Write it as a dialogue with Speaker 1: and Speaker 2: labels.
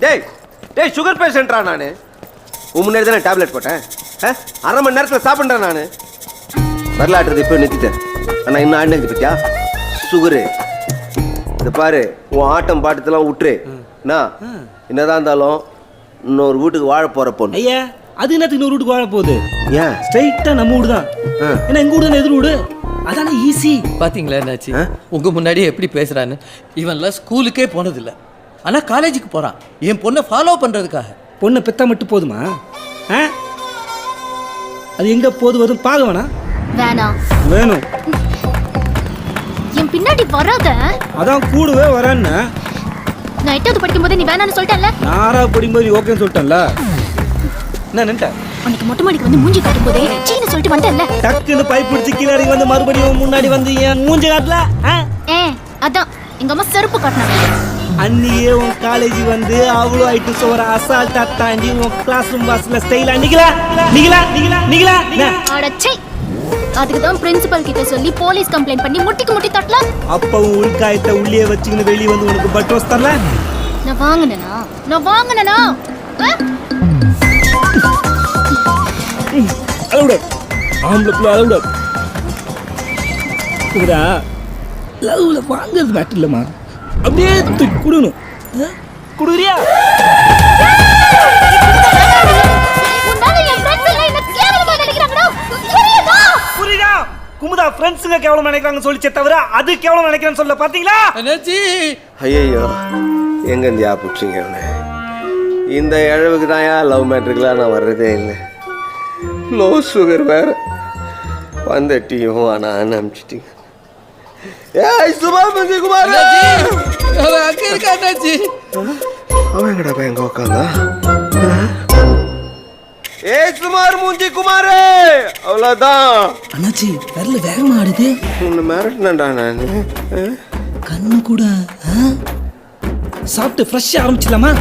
Speaker 1: டேய் டேய் சுகர் பேஷண்ட்ரா நான் முன்னாடி தானே டேப்லெட் போட்டேன் அரை மணி நேரத்தில் சாப்பிட்றேன் நான் வரலாற்றுறது இப்போ நிறுத்திட்டேன் ஆனால் இன்னும் ஆடினது பத்தியா சுகரு இந்த பாரு உன் ஆட்டம் பாட்டத்தெல்லாம் விட்டுரு என்னதான் இருந்தாலும் இன்னொரு வீட்டுக்கு வாழ போற பொண்ணு.
Speaker 2: ஐயா அது என்னத்துக்கு இன்னொரு வீட்டுக்கு வாழ போகுது?
Speaker 1: ஏன்
Speaker 2: ஸ்ட்ரைட்டா நம்ம வீடு தான். ஏன்னா எங்க வீடு தானே எதிர் வீடு, அதானே ஈஸி.
Speaker 3: பாத்தீங்களா என்னாச்சு உங்க முன்னாடியே எப்படி பேசுறான்னு. இவன்லாம் ஸ்கூலுக்கே போனதில்லை, ஆனா காலேஜுக்கு போறான் என் பொண்ணை ஃபாலோ பண்றதுக்காக.
Speaker 2: பொண்ணை பெத்தா மட்டும் போதுமா? அது எங்க போது வரும் பார்க்க வேணாம்.
Speaker 4: வேணாம்
Speaker 2: வேணும்.
Speaker 4: என் பின்னாடி வராத.
Speaker 2: அதான் கூடவே வரேன்னு.
Speaker 4: நான் 8வது படிக்கும்போது நீ வேணான்னு சொல்லிட்டேன்ல.
Speaker 2: நான் 6வது படிக்கும்போது ஓகேன்னு சொல்லிட்டேன்ல. என்ன நின்ட்ட?
Speaker 4: உனக்கு மொட்டை மாடிக்கு வந்து மூஞ்சி காட்டும்போதே சீனு சொல்லிட்டு வந்தேன்ல.
Speaker 2: டக்குன்னு பைப் பிடிச்சி கீழே இறங்கி வந்து மறுபடியும் முன்னாடி வந்து என் மூஞ்சி காட்டல.
Speaker 4: அதான் எங்க அம்மா செருப்பு காட்டினாங்க.
Speaker 2: அன்னியே உன் காலேஜ் வந்து அவ்வளோ ஆயிட்டு சோற அசால்ட்டா தாண்டி உன் கிளாஸ் ரூம் பாஸ்ல ஸ்டைலா நிகழா.
Speaker 4: அடச்சை, அதுக்கு தான் பிரின்சிபல் கிட்ட சொல்லி போலீஸ் கம்ப்ளைண்ட் பண்ணி முட்டிக்கு முட்டி தட்டல.
Speaker 2: அப்ப உள்காயத்தை உள்ளே வச்சுக்கின்னு வெளியே வந்து உனக்கு பட்டோஸ் தரல.
Speaker 4: நான் வாங்கினேனா
Speaker 2: அலவுட ஆம்பளை பிள்ளை அலவுட இதுடா. லவ்ல வாங்குறது மேட்டர் இல்லைம்மா, அப்படியே தூக்கி கொடுக்கணும். கொடுக்குறியா? புரியுதா? குமுதா ஃப்ரெண்ட்ஸுங்க கேவலம் நினைக்கிறாங்க சொல்லிச்சே தவிர அது கேவலம் நினைக்கிறேன்னு சொல்ல பாத்தீங்களா?
Speaker 1: ஐயோ எங்க இந்தியா பிடிச்சிங்க இந்த இழவுக்கு தான் லவ் மேட்ருக்கெலாம் நான் வர்றதே இல்லை. லோ சுகர் வேற வந்த டீயும் ஆனால் அனுப்பிச்சிட்டீங்க. ஏய் சுபா முஞ்சி குமார், அவன் எங்கடா எங்க உட்காந்தா? ஏய் சுமார் மூஞ்சி குமார், அவ்வளோதான்.
Speaker 2: அண்ணாச்சி வரல வேகமா ஆடுது.
Speaker 1: உன்னை மிரட்டினடா நான்.
Speaker 2: கண்ணு கூட சாப்பிட்டு ஃப்ரெஷ்ஷாக ஆரம்பிச்சிடலாமா?